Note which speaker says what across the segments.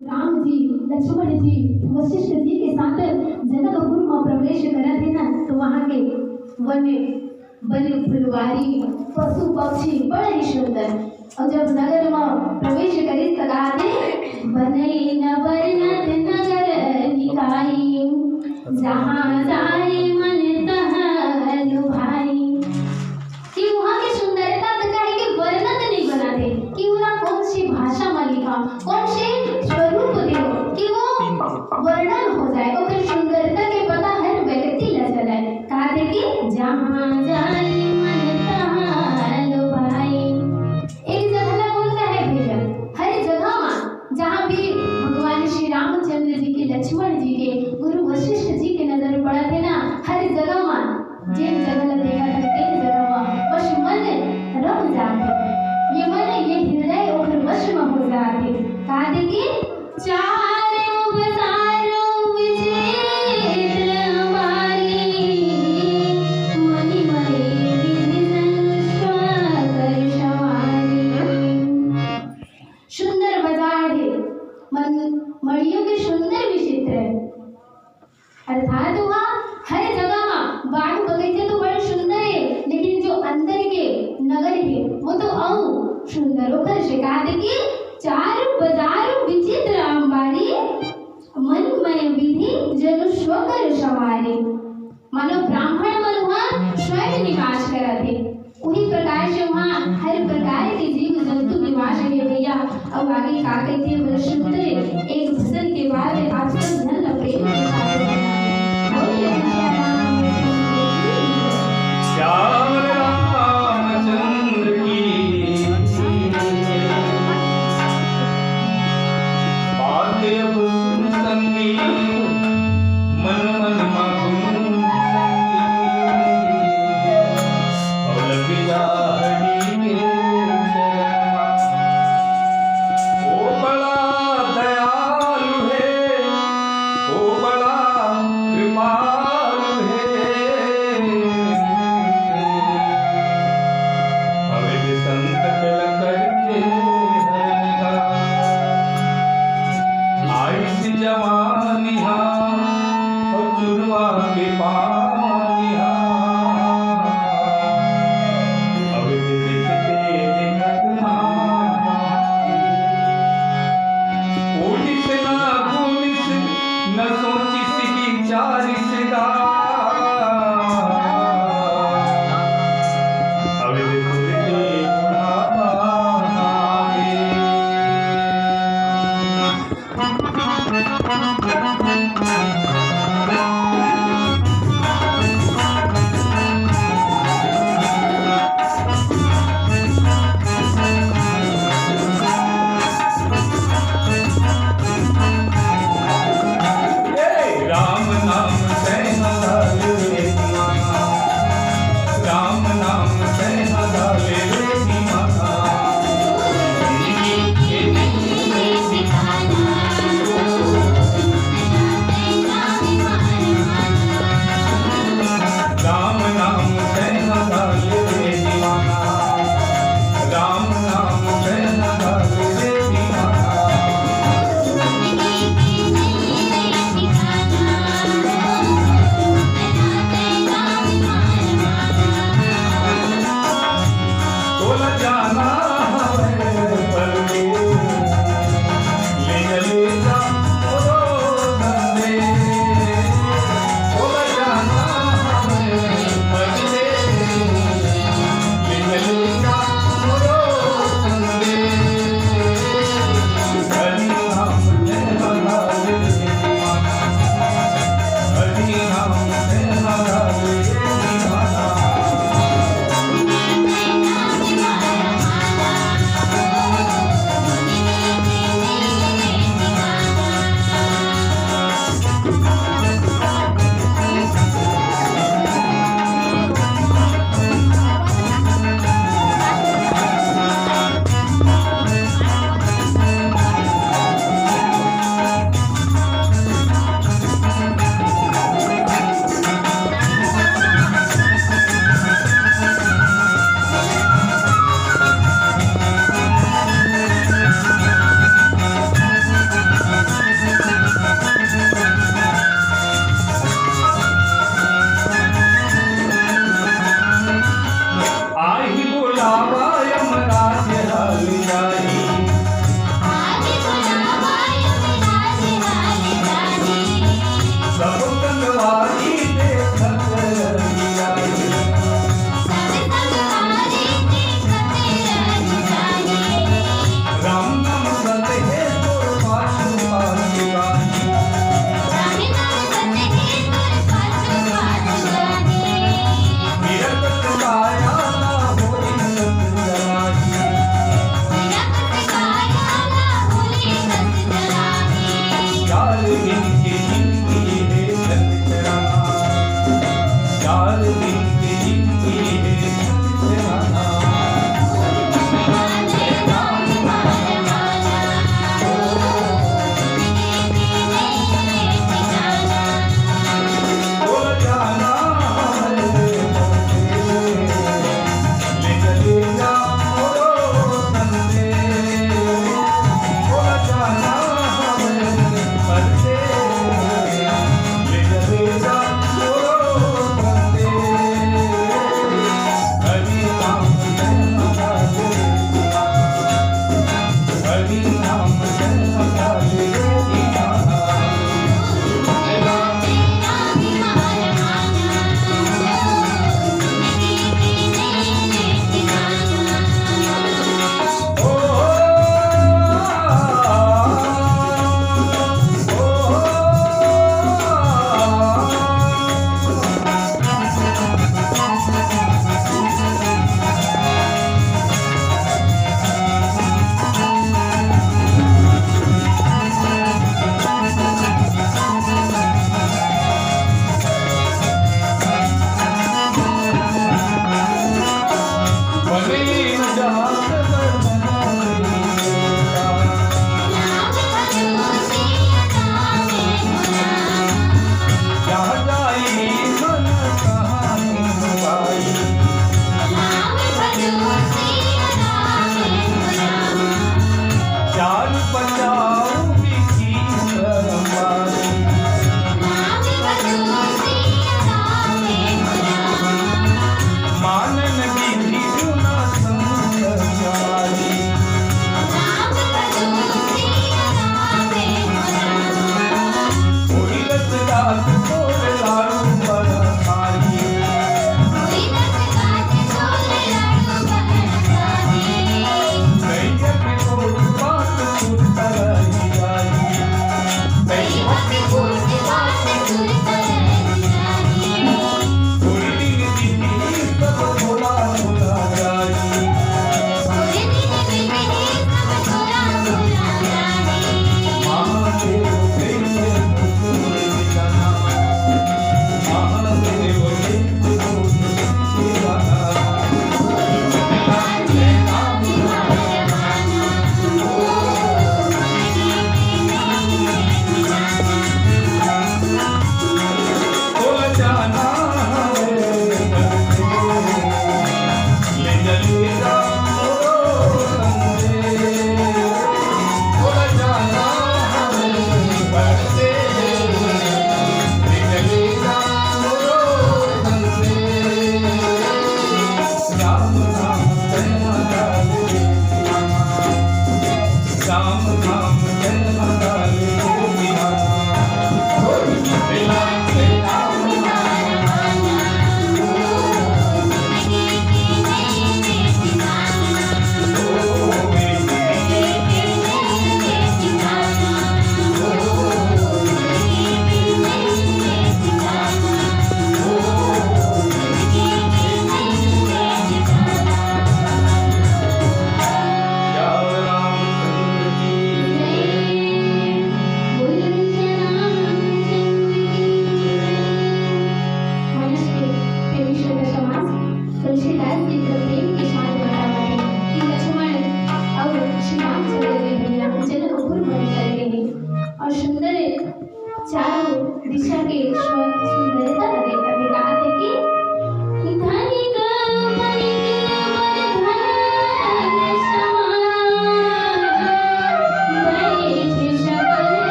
Speaker 1: राम जी, लक्ष्मण जी, वशिष्ठ जी के साथ जनकपुर में प्रवेश करा थे ना, तो वहाँ के वन बन फुलवारी पशु पक्षी बड़े ही सुंदर। और जब नगर में प्रवेश करे तो कहा थे बने न बरनत नगर निकाई, जहाँ जाए मन तहाँ लुभाई। कि वहाँ की सुंदरता तो कहे कि वर्णन नहीं बनाते कि वहाँ कौन सी भाषा में लिखा, कौन से स्वरूप दियो कि वो वर्णन हो जाए और फिर सुंदरता के पता हर व्यक्ति ला चलाए। कहा थे कि जहाँ जाए मन तहाँ लुभाई। एक जगह ना बोलता है भैया, हर जगह में जहाँ भी भगवान श्री रामचंद्र जी के, लक्ष्मण जी के, गुरु वशिष्ठ जी के नजर पड़ा थे ना, हर जगह में जिन जगह देखा था एक जगह में बस मन रम जाते, ये मन ये हृदय और वश में हो जाते। कहा थे कि चारों बजारों विचित्र हमारी, मणि मणि विधि कर सवारी। सुंदर बाजार है, मन मणियों के सुंदर विचित्र है, अर्थात वहाँ हर जगह में बाग बगीचे तो बड़े सुंदर है, लेकिन जो अंदर के नगर है वो तो और सुंदर होकर शिकायत की चार बाजार विचित्र अंबारी, मन मय विधि जनु स्वकर सवारी। मानो ब्राह्मण मन वहाँ स्वयं निवास करा थे, उन्हीं प्रकार से वहाँ हर प्रकार के जीव जंतु निवास है भैया। अब आगे का कहते हैं शुद्ध एक भजन के बाद आज तक धन प्रेम के साथ
Speaker 2: श्याम रामचंद्र की बातें सुन संगी, मन मन मगुन और बिजारी के शर्मा। ओ बड़ा दयालु है, ओ बड़ा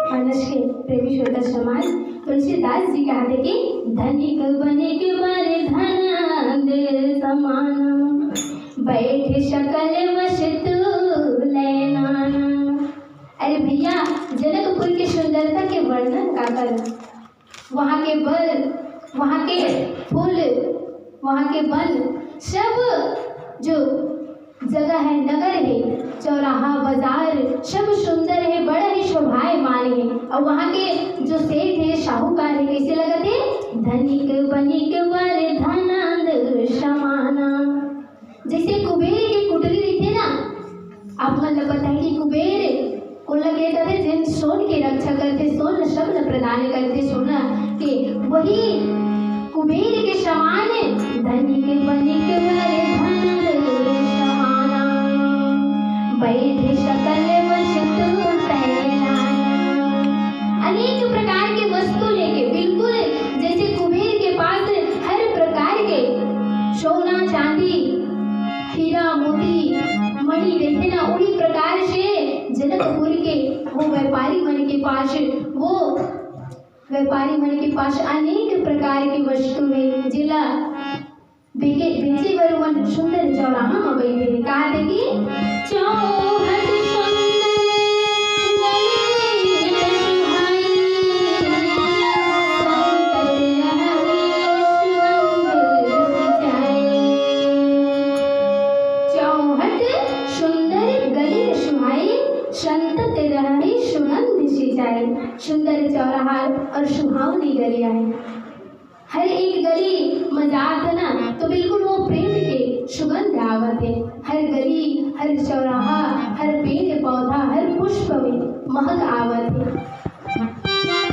Speaker 1: मानस के प्रेमी श्रोता समाज तुलसीदास जी कहते कि धनिक बने के बारे धन दे समान बैठे सकल वश तू लेना। अरे भैया जनकपुर की सुंदरता के वर्णन का कर, वहाँ के बल, वहाँ के फूल, वहाँ के वन, सब जो जगह है, नगर है, चौराहा बाजार सब सुंदर है, बड़ा ही शोभायमान है। और वहाँ के जो सेठ है, साहूकार है, कैसे लगते? धनिक बनिक वर धनांद समाना। जैसे कुबेर की कुटरी रहती ना, आप मतलब पता है कि कुबेर को लगे थे जिन सोन की रक्षा करते, सोन शब्द प्रदान करते, सोना के वही कुबेर के समान धनिक बनिक वर धनांद समाना बैठे सकल वस्तु तैना। अनेक प्रकार के वस्तु लेके, बिल्कुल जैसे कुबेर के पास हर प्रकार के सोना चांदी हीरा मोती मणि रहते ना, उन्हीं प्रकार से जनकपुर के वो व्यापारी मन के पास, वो व्यापारी मन के पास अनेक प्रकार की वस्तु है। जिला बेचे बरुवन सुंदर चौराहा में बैठे कहा थे कि चौहट सुंदर गली सुहाई संतत रहे सुगंध सिंचाई। सुंदर चौराहा और सुहावनी गलियां है, हर एक गली मजाक ना तो बिल्कुल वो प्रेम के सुगंध आवत है। हर गली, हर चौराहा, हर पेड़ पौधा, हर पुष्प में महक आवत है,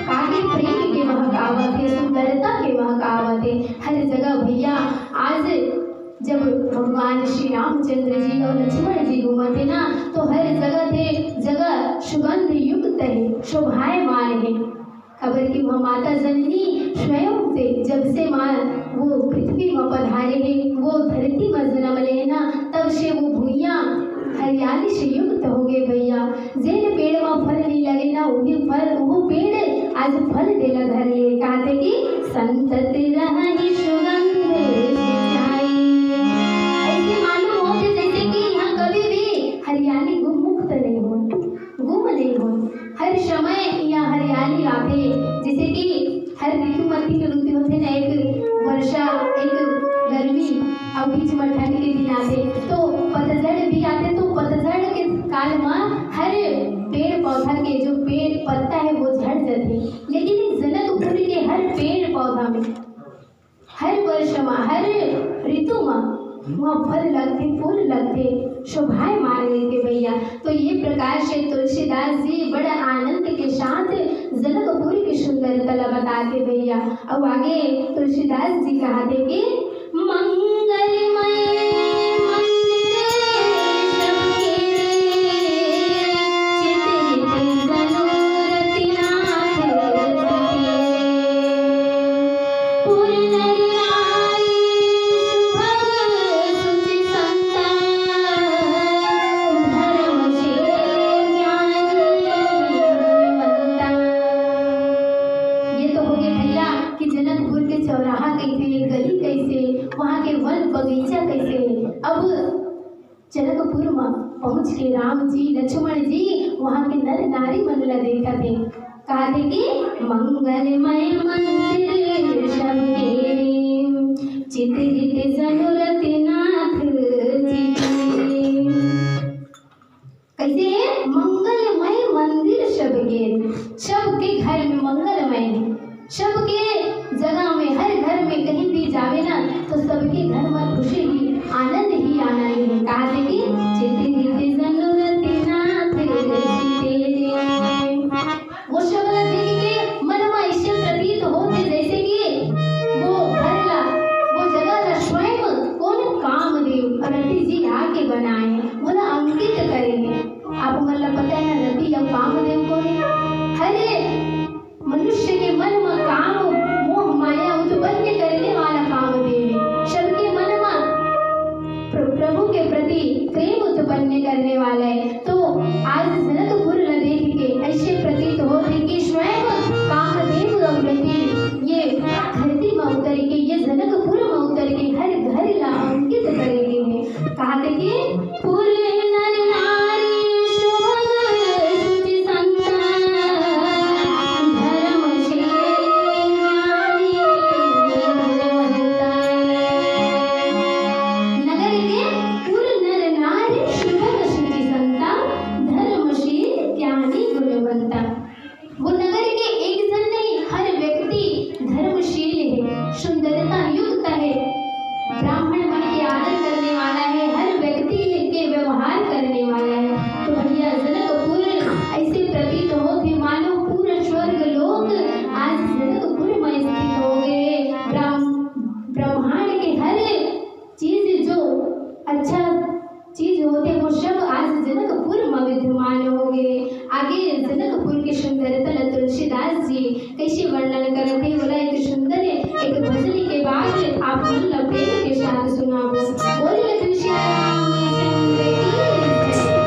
Speaker 1: काके प्रेम के महक आवत है, सुंदरता के महक आवत है हर जगह। भैया आज जब भगवान श्री रामचंद्र जी और लक्ष्मण जी घूमते ना, तो हर जगह थे जगह सुगंध युक्त है, शोभायमान है। खबर की वह माता जननी स्वयं से जब से माँ वो पृथ्वी में पधारे हैं, वो धरती में जन्म ले ना, तब से वो भूइयाँ हरियाली से युक्त हो गए। भैया जिन पेड़ में फल नहीं लगे ना, वही फल, वो पेड़ आज फल देला धर ले। कहते कि संतत रही सुगंध सिंचाई। ऐसे मालूम होते जैसे कि यहाँ कभी भी हरियाली मुक्त नहीं हो, गुम नहीं हो, हर समय यहाँ हरियाली आते। जैसे कि हर ऋतु में तीन ऋतु होते ना, एक वर्षा, एक गर्मी और बीच में ठंड के दिन आते, तो पतझड़ भी आते। तो पतझड़ के काल में हर पेड़ पौधा के जो पेड़ पत्ता है वो झड़ जाते, लेकिन जनकपुर के हर पेड़ पौधा में, हर वर्ष में, हर ऋतु में वहाँ फल लगते, फूल लगते, शोभायमान लेते भैया। तो ये प्रकार से तुलसीदास जी बड़े आनंद के साथ जनकपुर की सुंदरता बताते भैया। अब आगे तुलसीदास जी कहते कि मंगलमय जनकपुर में पहुँच के राम जी लक्ष्मण जी वहाँ के नर नारी मनला देखा थे। कहा थे कि मंगलमय मंदिर सबके चित्रित जनुरत नाथ जी। कैसे है? मंगलमय मंदिर सबके, सबके घर में मंगलमय है, सबके जगह में, हर घर में कहीं भी जावे ना तो सबके घर में खुशी ही आनंद ही आनंद है। कहा थे कि चित्रित जनुरत नाथ जी। वो शब्द देख के मन में ऐसे प्रतीत होते जैसे कि वो घर ला, वो जगह ला स्वयं कौन कामदेव रति जी आके बनाए, बोला अंकित करेंगे। आपको मतलब पता है ना, रति या कामदेव कौन है? हर मनुष्य के मन में काम वर्णन करते बोला एक सुंदर एक भजन के बाद आप मन लपेट के साथ सुनाओ। बोले कृष्ण रामचंद्र की जय।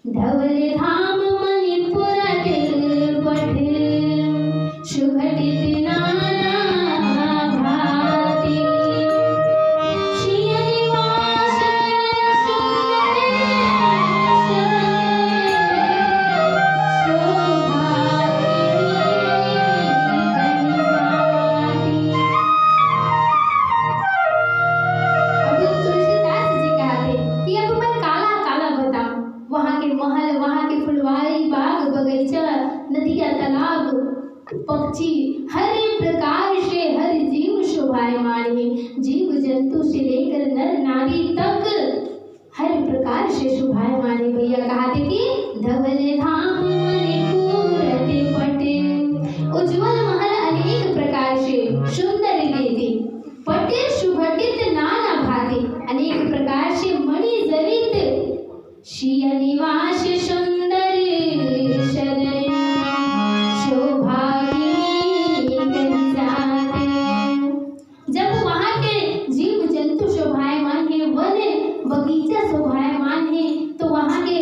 Speaker 1: धवल धाम मणिपुर पठ सुघटित नाना भांति श्रीनिवास वहाँ के महल, वहाँ के फुलवारी, बाग बगीचा, नदियाँ, तालाब, पक्षी, हर प्रकार से हर जीव शोभायमान है। जीव जंतु से लेकर नर नारी तक हर प्रकार से शोभायमान है। भैया कहा थे कि धवल धाम मणिपुर पट उज्जवल महल अनेक प्रकार से सुंदर लेते पटे सुघटित नाना भांति अनेक प्रकार से मणि जड़ित श्रीनिवास सुंदर शरण शोभागिनी गंजाते। जब वहाँ के जीव जंतु शोभायमान है, वन बगीचा शोभायमान है, तो वहाँ के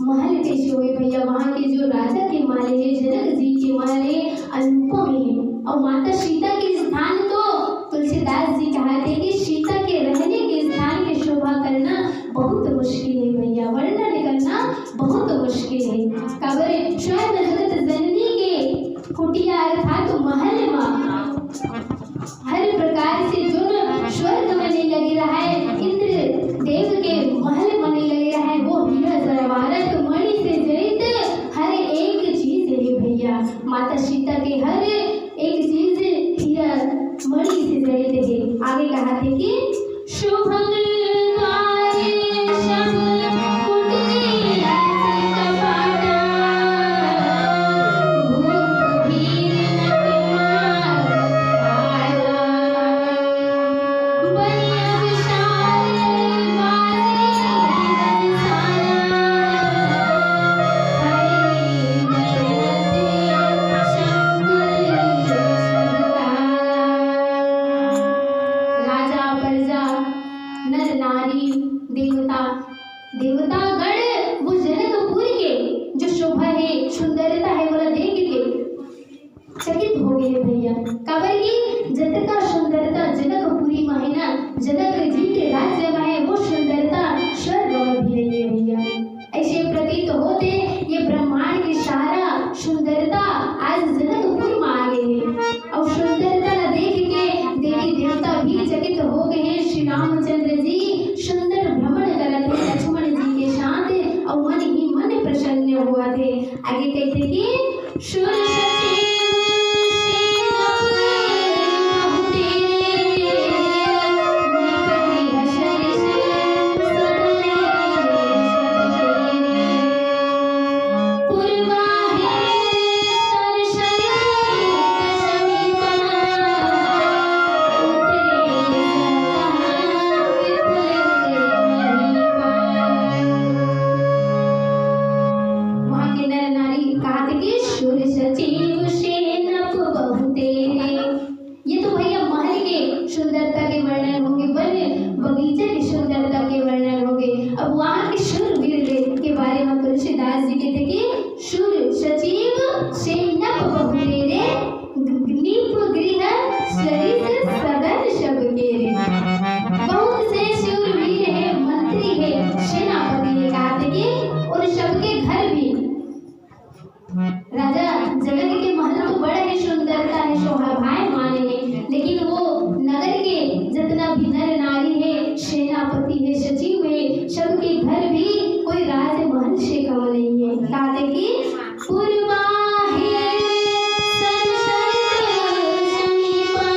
Speaker 1: महल कैसे हुए भैया? वहाँ के जो राजा के महल है, जनक जी के महल है, अनुपम है। और माता सीता के स्थान तो तुलसीदास जी कहते हैं कि सीता के रहने के स्थान की शोभा करना बहुत मुश्किल है भैया, वर्णन करना बहुत मुश्किल है। कबर स्वयं जगत जननी के कुटिया अर्थात तो महल में हर प्रकार से जो स्वर्ग में लगी रहा है, इंद्र देव के महल में लगे रहा है, वो हीरा जवाहरत मणि से जड़ित हर एक चीज है भैया। माता सीता के हर एक चीज हीरा मणि से जड़ित है। आगे कहा थे कि शुभंग नर नारी देवता देवतागण वो जनकपुर के जो शोभा है, सुंदरता है, वो देख के चकित हो गए भैया। काबर की जतका सुंदरता जनकपुरी में है ना, जनक जी के राज्य में है, वो सुंदरता स्वर्ग में भी नहीं है भैया। ऐसे प्रतीत होते ये ब्रह्मांड की सारा सुंदरता आज जनकपुर में आ गई है। और सुंदरता देख के देवी देवता भी चकित हो गए हैं। श्री रामचंद्र जी सुंदर भ्रमण करते लक्ष्मण जी के साथ और मन ही मन प्रसन्न हुआ थे। आगे कहते कि सुर सुंदरता के वर्णन होंगे, वन बगीचे की सुंदरता के वर्णन होंगे। अब वहाँ के शूरवीर के बारे में तुलसीदास जी कहते कि शूर सचिव सेनप बहुतेरे नीप गृह सरिस सदन सब केरे। बहुत से शूरवीर है, मंत्री है, सेनापति है, कहते कि और सबके घर भी राजा जनक के महल तो बड़ा ही सुंदरता है, शोभायमान है, लेकिन वो नगर के जितना भी नर नारी है, सेनापति है, सचिव है, सबके घर भी कोई राजमहल से कम नहीं है। कहते कि पूर्वा है सरसरित समीपा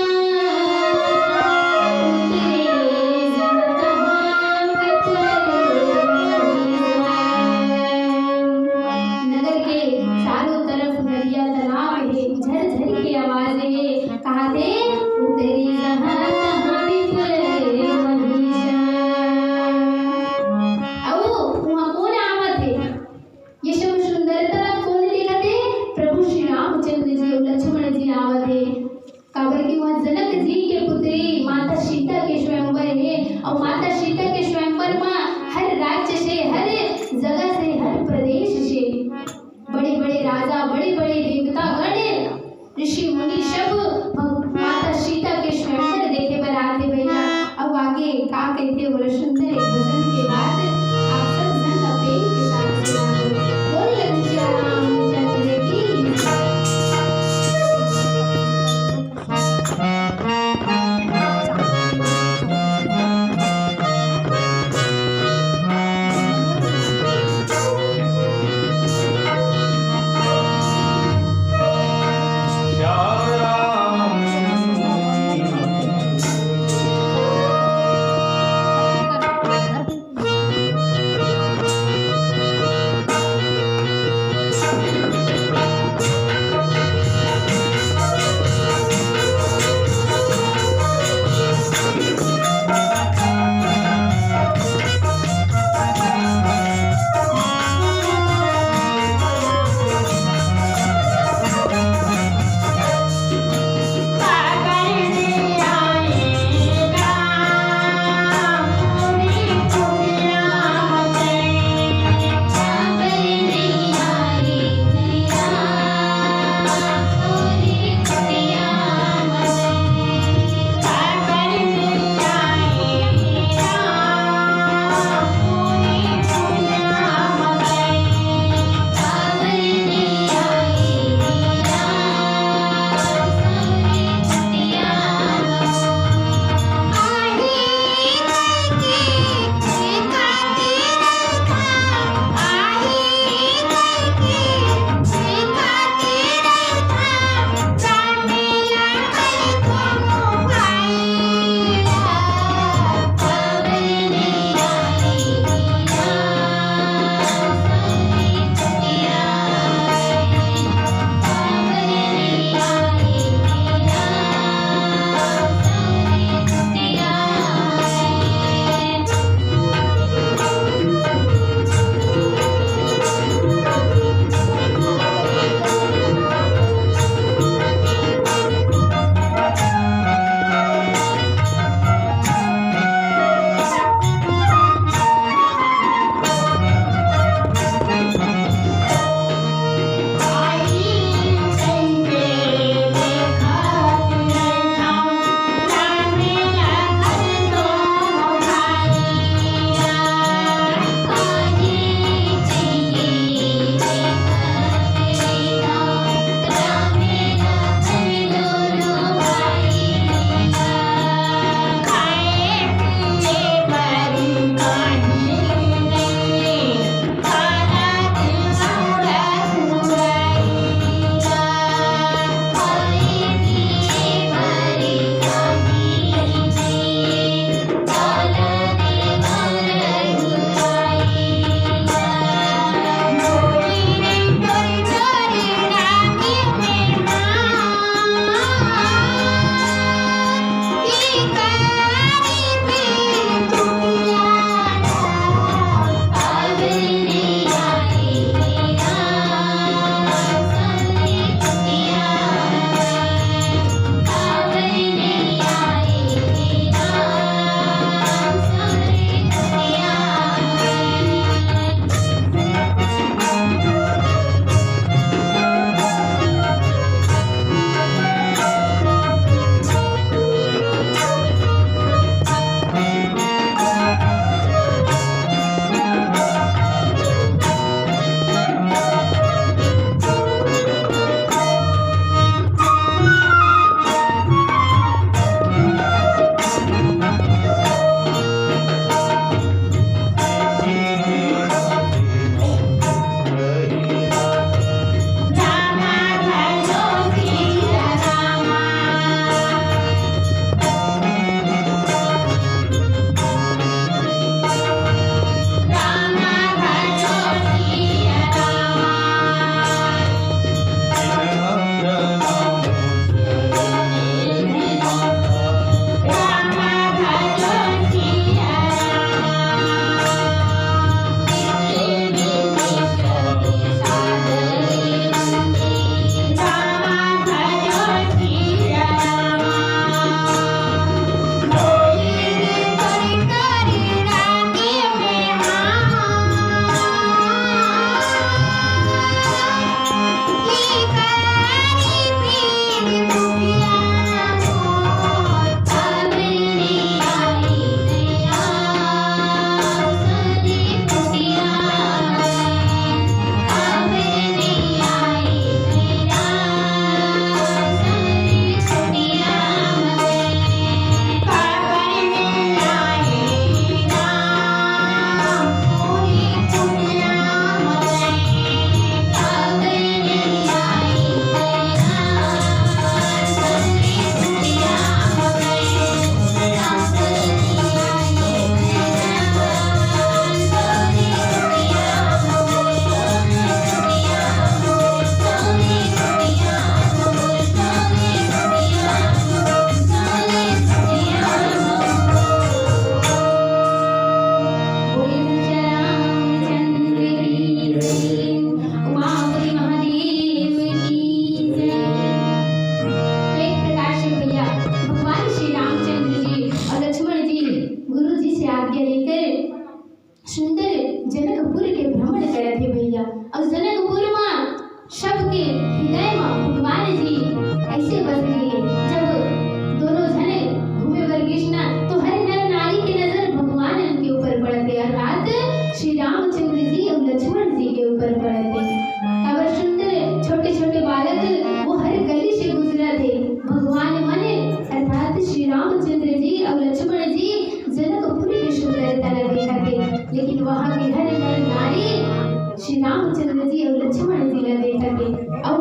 Speaker 1: रामचंद्र जी और लक्ष्मण जी ला देखा के और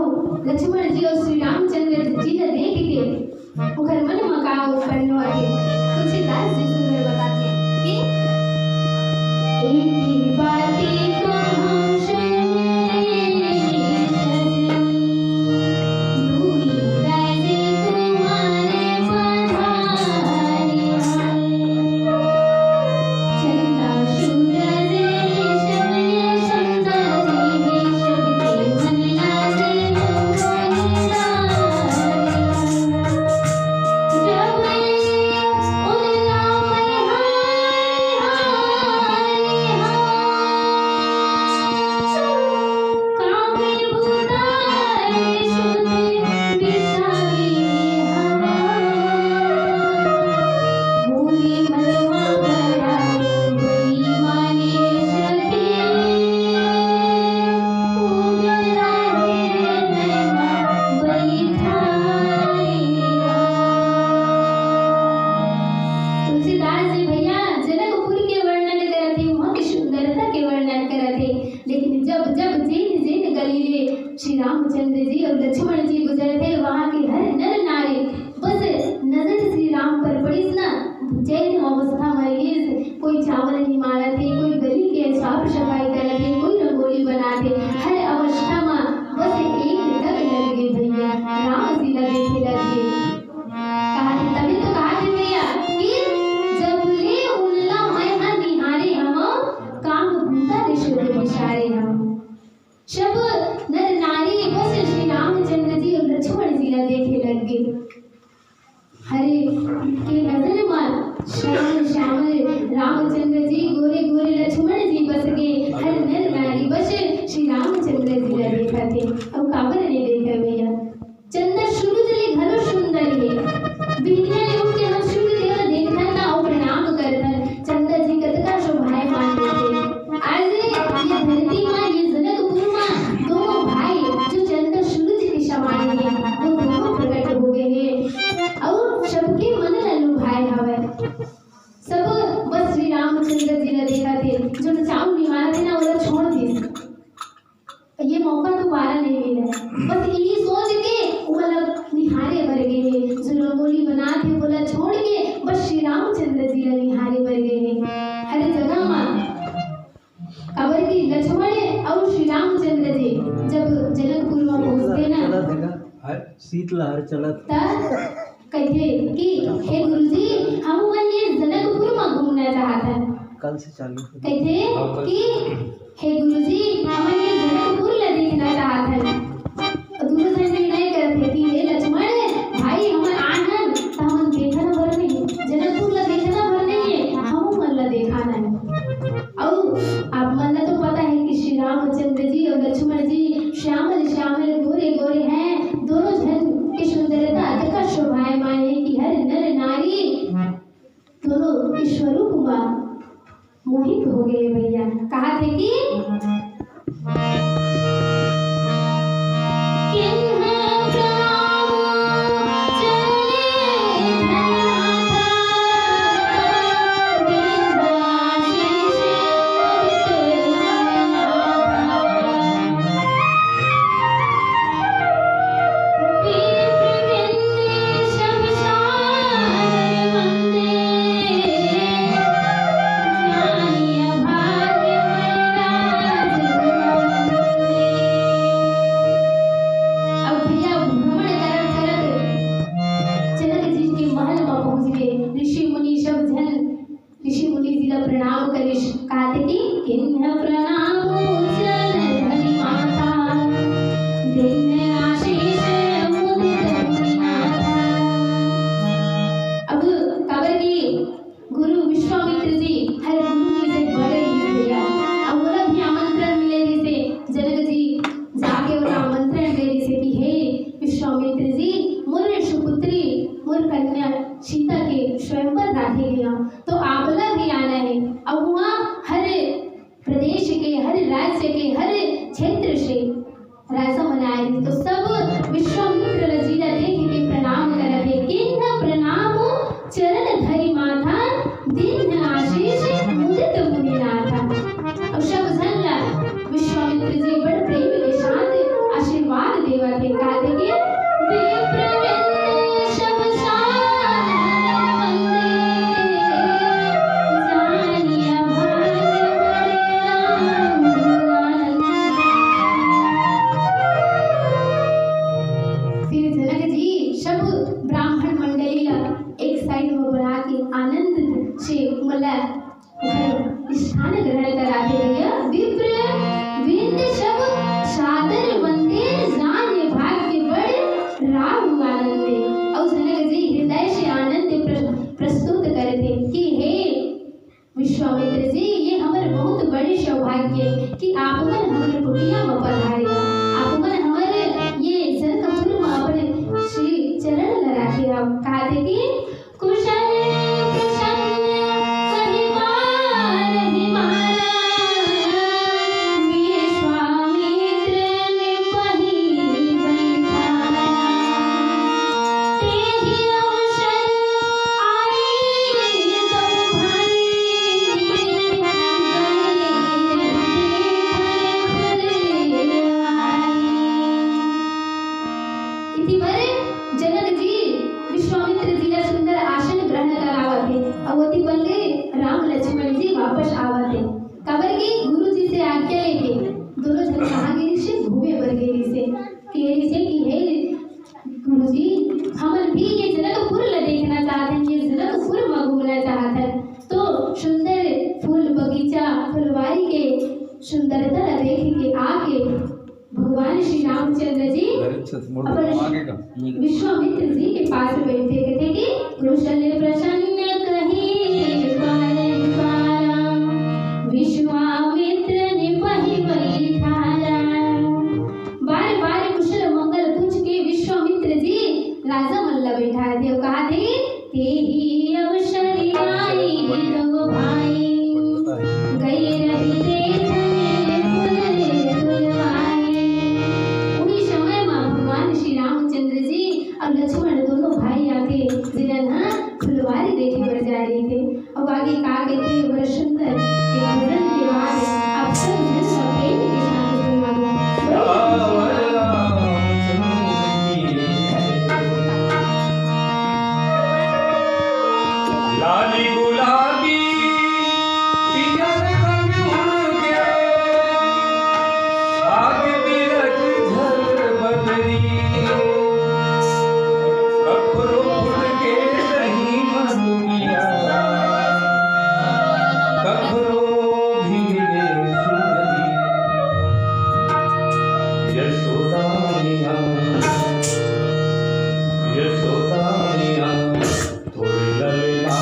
Speaker 1: लक्ष्मण जी और श्री रामचंद्र जी ला देख के ओकर मन में का उत्पन्न होए तुलसीदास जी सुंदर बताते हैं कि एक ही बातें कहूं सुने सजनी दूई राजे तुम्हारे पधारे चंदा सूरज ऋषभ सुंदर ऋषभ के मन लागे मोहनी तुलसीदास जी भैया जनकपुर के वर्णन करत थे वहाँ की सुंदरता के वर्णन करत थे लेकिन जब जब जिन जिन गलीले श्री रामचंद्र जी और लक्ष्मण जी गुजरे थे वहाँ के हर नर नारी बस नजर श्री राम पर पड़ी ना जैन अवस्था में ये कोई चावल नहीं मारा थे कोई गली के साफ सफाई करे थे कोई रंगोली बनाते हर अवस्था में बस एक डग लगे भैया राम जी लगे थे लगे कहा तभी तो कहा थे भैया कि जब ले उल्ला मैं हर निहारे हम काम भूता ऋषभ विचारे हम सब नर नारी बस श्री रामचंद्र जी और लक्ष्मण जी ला देखे लगे हरे के नजर में श्यामल श्यामल रामचंद्र जी गोरे गोरे लक्ष्मण जी बस गए हर नर नारी बस श्री रामचंद्र जी ला देखा थे अब काबर ने देखा भैया चंदा सूरज ले घरो सुंदर है बिना ले उठ के हम सूर्य देव देखता था और प्रणाम करता चंदा जी कतका शोभाए मान थे आज ये धरती में ये जनकपुर में दोनों भाई जो चंदा सूरज के समान है वो दोनों प्रकट हो गए हैं और सबके मन लल्लू भाई हवे सब बस श्री रामचंद्र जी ने देखा थे जो चाव निवारा थे ना वो छोड़ दी ये मौका दोबारा नहीं मिला बस यही सोच के वो मतलब निहारे भर गए हैं जो रंगोली बना थे बोला छोड़ के बस श्री रामचंद्र जी ने निहारे भर गए हैं हर जगह में खबर की लक्ष्मण और श्री रामचंद्र जी जब जनकपुर में पहुंचते ना
Speaker 3: शीतलहर चलत
Speaker 1: कहते कि हे गुरुजी हम ये जनकपुर में घूमना चाहते हैं
Speaker 3: कल से चालू
Speaker 1: कहते कि हे गुरुजी हम ये जनकपुर ला देखना चाहते हैं दूर से नहीं करते कि हे लक्ष्मण भाई हम आनंद तो हम देखना भर नहीं जनकपुर ला देखना भर नहीं है हम मन ला देखना है और आप मन ला तो पता है कि श्री रामचंद्र जी और लक्ष्मण जी श्यामल श्यामल गोरे गोरे हैं दोनों जन की सुंदरता अतका शोभायमान है कि हर नर नारी दोनों के स्वरूप में मोहित हो गए भैया कहा थे कि प्रणाम करिश कहते कि किन्ह प्रणाम चरण धरि माता दिन आशीष मुदित मुनिनाथा अब खबर की गुरु विश्वामित्र जी हर गुरु जी से बड़े ही भैया अब बोला भी आमंत्रण मिले जैसे जनक जी जाके और आमंत्रण दे जैसे कि हे विश्वामित्र जी मोर सुपुत्री मोर कन्या सीता के स्वयंवर राधे गया तो आपला भी आना है अब वहाँ हर प्रदेश के हर राज्य के हर क्षेत्र से राजा मनाए तो सब विश्वामित्र जी ने देख के प्रणाम करते किन्ह प्रणाम चरण धरि माथा दिन आशीष मुदित मुनिनाथा अब सब जन विश्वामित्र अपन विश्वामित्र जी के पास बैठे कहते कि कुशल प्रसन्न कहे बारंबारा, विश्वामित्र ने पही वही थारा। बार बार कुशल मंगल पूछ के विश्वामित्र जी राजा मल्ल बैठा थे। कहा थे ते ही अवसर आई दो भाई, गए रही देखने फुलरे फुलवाई। उन्हीं समय में भगवान श्री रामचंद्र जी और लक्ष्मण दोनों भाई आके जिन्हें फुलवारी देखे पर जा रहे थे। अब आगे कहा गए थे बड़ा सुंदर एक भजन के बाद आप सब जन प्रेम के साथ सुनाओ।
Speaker 2: लाली गुलाबी पियर रंग उड़ गए, आग बिरज झल बदरी, कपड़ों उड़ के रही मधुरिया, कपड़ों भीग गए सुंदरी। यशोदा मैया, यशोदा मैया, थोड़ी ललना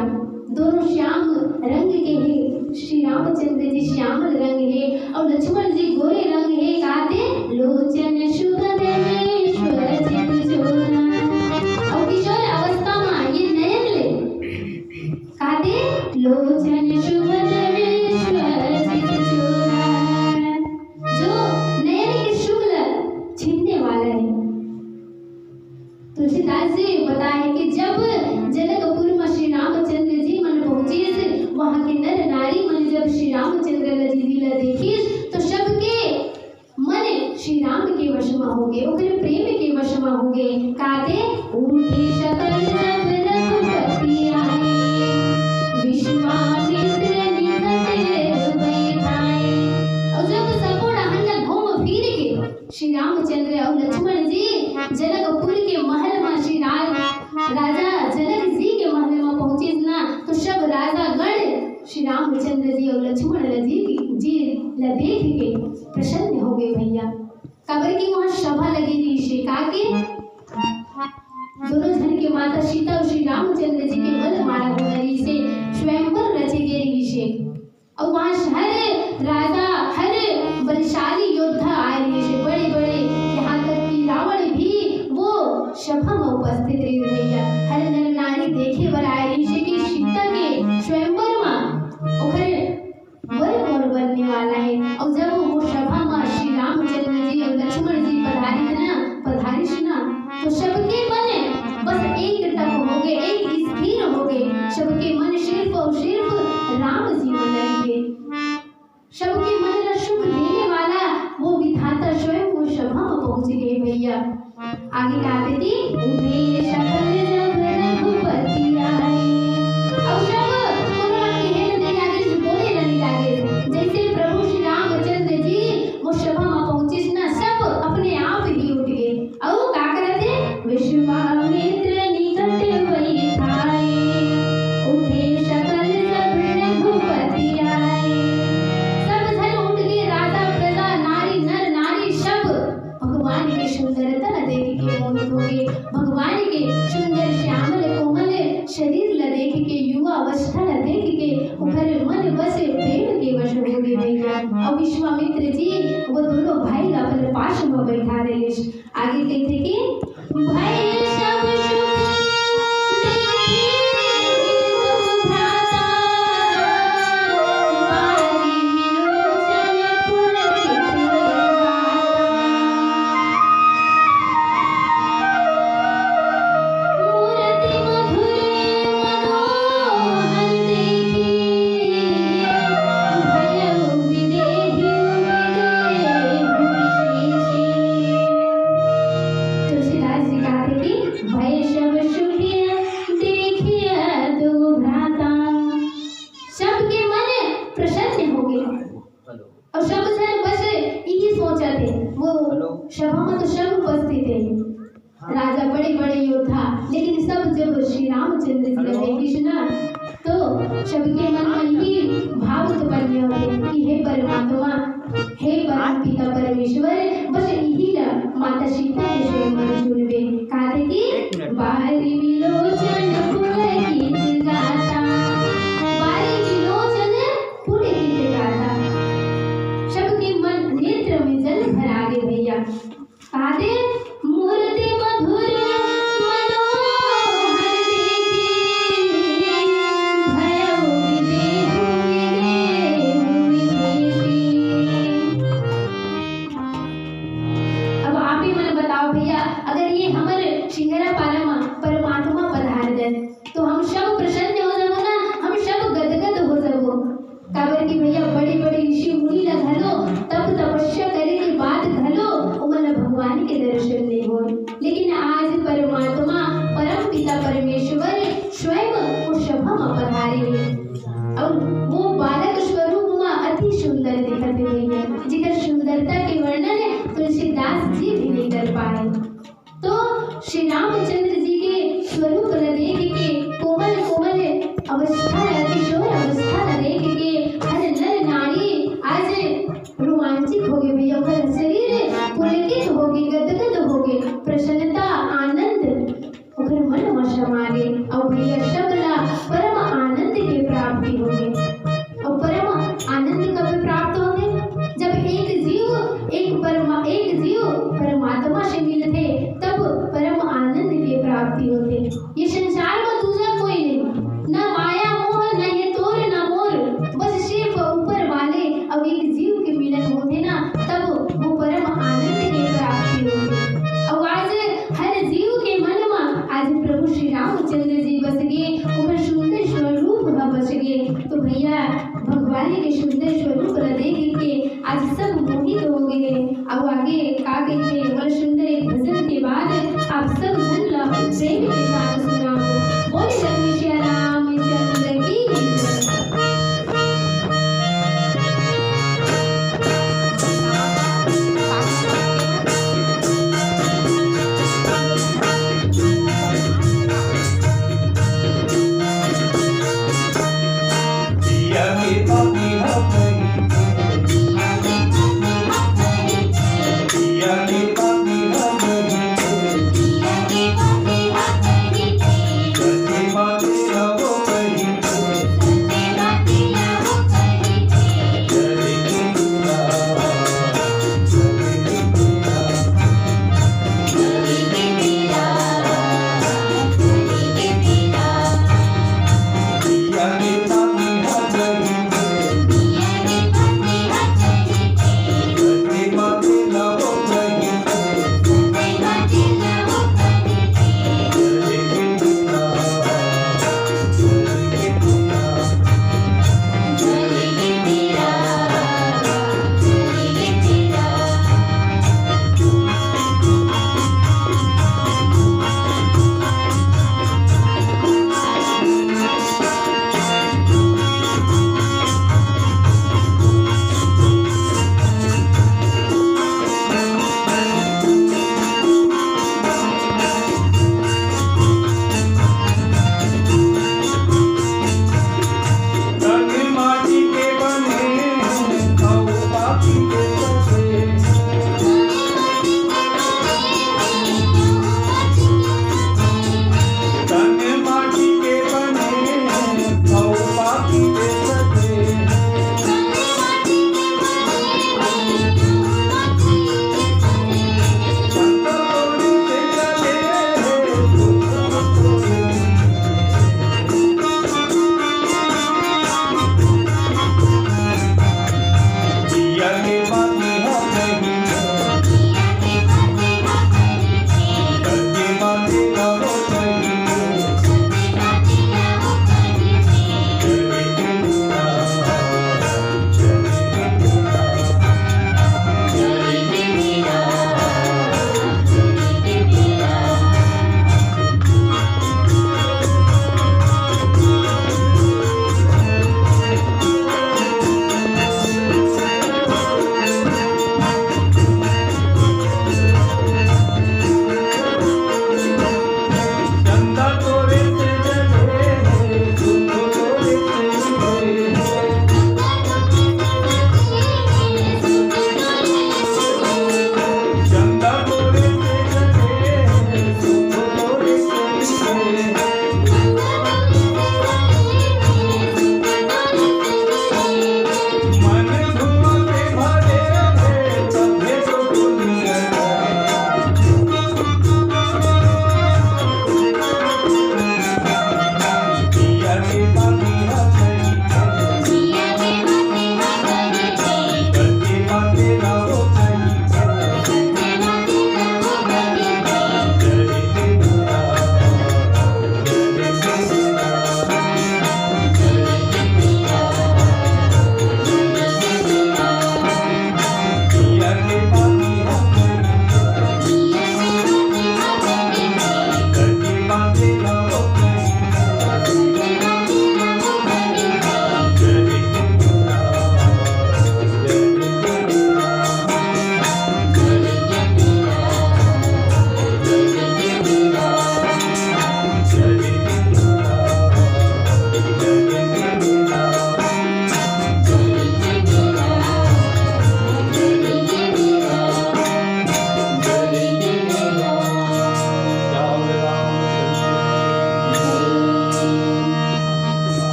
Speaker 1: भैया दोनों श्याम रंग के हैं। श्री रामचंद्र जी श्यामल रंग है और लक्ष्मण जी गोरे रंग है। कहते लोचन शुभ देवेश्वर चित चोरा। और किशोर अवस्था में ये नयन ले कहते लोचन शुभ देवेश्वर चित चोरा। जो नयन के शुक्ल छीनने वाला है। तुलसीदास जी बताए कि जब जनकपुर में श्री रामचंद्र जी मन पहुंचे, वहां के नर नारी मन जब श्री रामचंद्र जी ला देखी तो सबके मन श्री राम के वश में हो गए, ओकरे प्रेम के वश में हो गए। कहते उठी सकल जब रघुपति आए, विश्वामित्र निकट बैठाए। और जब सपोड़ा हल्ला घूम फिर के श्री रामचंद्र और लक्ष्मण जी जनकपुर के महल में श्री राजा जनक जी के महल में पहुंचे ना, तो सब राजा गण श्री रामचंद्र जी और लक्ष्मण जी ला देख के प्रसन्न हो गए भैया। कबर की वहां सभा लगी रही से काके दोनों जन के माता सीता और श्री रामचंद्र जी के वध माला हो रही से स्वयंवर रचे गए रही से। और वहां हर राजा हर बलशाली योद्धा आए रहे से, बड़े बड़े, यहाँ तक कि रावण भी वो सभा में उपस्थित रही भैया। हर नर नारी देखे बर आए रही से कि सीता के स्वयंवर में ओखरे वर कौन बनने वाला है। और जब वो सभा में श्री रामचंद्र जी और लक्ष्मण जी पधारिश ना, तो सबके मन बस एक टक हो गए, एक स्थिर हो गए। सबके मन सिर्फ और सिर्फ राम जी में लगे। सबके मन का सुख देने वाला वो विधाता स्वयं वो सभा में पहुंच गए भैया। आगे कहते थी उठे सकल जब रघुपति आए। और सब पुराण के हेड नहीं आगे से बोले नहीं लागे। जैसे प्रभु श्री रामचंद्र जी वो सभा में पहुंचे ना, सब अपने आप ही उठ गए। और क्या करते विश्वामित्र निकट बैठाए, उठे सकल जब रघुपति आए। सब जन उठ के राजा प्रजा नारी नर नारी सब भगवान की सुंदरता देख के मोहित हो गए। भगवान के सुंदर श्यामल कोमल शरीर ला देख के, युवा अवस्था ला देख के ओकर मन बस प्रेम के वश हो गए भैया। और विश्वामित्र जी वो दोनों भाई ला अपने पास में बैठा रहे। आगे कहते कि भाई सब सुख देखे भ्राता, बारी विलोचन पुलकित गाता। मूर्ति मधुर मनोहर देखी, भयउ विदेहु विशेषी। तुलसीदास जी कहते कि भय सब सुखिया देखिया दो भ्राता। सबके मन प्रसन्न हो गए और सब जन बस यही सोचा थे। वो सभा में तो सब उपस्थित थे, राजा बड़े बड़े योद्धा, लेकिन सब जब श्री रामचंद्र जी देखे ना, तो सबके मन में ही भाव उत्पन्न होते कि हे परमात्मा, हे परम पिता परमेश्वर, बस यही ला माता सीता के स्वयं मन सुनबे। कहते कि बारी विलोचन पुलकित गाता, बारी विलोचन पुलकित गाता। सबके मन नेत्र में जल भर आ गए भैया। कहते मूर्ति मधुर मनोहर देखी, भयउ विदेहु विशेषी। अब आप ही मन बताओ भैया, अगर ये हमारे सिंगरा परमात्मा पधार दे तो हम सब प्रसन्न हो जाबो ना, हम सब गदगद हो जाबो। काबर की भैया बड़े बड़े ऋषि मुनि ला घलो तब तपस्या करे के बाद घलो उमन भगवान के दर्शन नहीं हो। लेकिन आज परमात्मा परम पिता परमेश्वर स्वयं उस सभा में पधारे और वो बालक स्वरूप में अति सुंदर दिखते भैया, जिकर सुंदरता के वर्णन तुलसीदास जी भी नहीं कर पाए। तो श्री रामचंद्र जी के स्वरूप ला देख के, कोमल कोमल अवस्था ला, किशोर अवस्था ला देख के हर नर नारी आज रोमांचित हो गए भैया। ओकर शरीर पुलकित हो गए, गदगद हो गए, प्रसन्नता आनंद ओकर मन में समा गए। और भैया सब ला परम ग्वाली के सुंदर स्वरूप ला देख के आज सब मोहित हो गए। अब आगे का कहते हैं, वह सुंदर एक भजन के बाद आप सब जन ला प्रेम के साथ सुनाओ। बोले लक्ष्मी श्री रामचंद्र की जय।
Speaker 2: दिया के पापी हपई दिया के पापी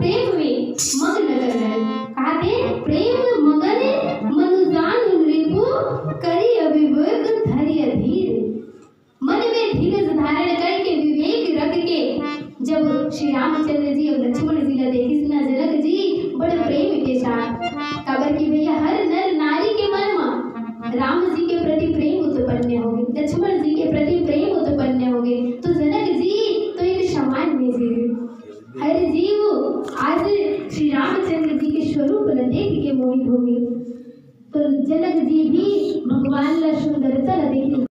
Speaker 1: प्रेम में मग्न कर रहे कहते प्रेम मगन मनुजान रिपु करी अविवेक धैर्य धीर। मन में धीरज धारण करके विवेक रख के जब श्री रामचंद्र जी और लक्ष्मण जी ने देखी सुना जनक जी बड़े प्रेम के साथ खबर की भैया हर नर नारी के मन में राम जी के प्रति प्रेम उत्पन्न होगी, लक्ष्मण जी के प्रति प्रेम उत्पन्न होगी। तो जनक जी तो एक समान में जीवे हर जीव आज श्री रामचंद्र जी के स्वरूप न देख के मोहित होगी। तो जनक जी भी भगवान ला सुंदरता न देखी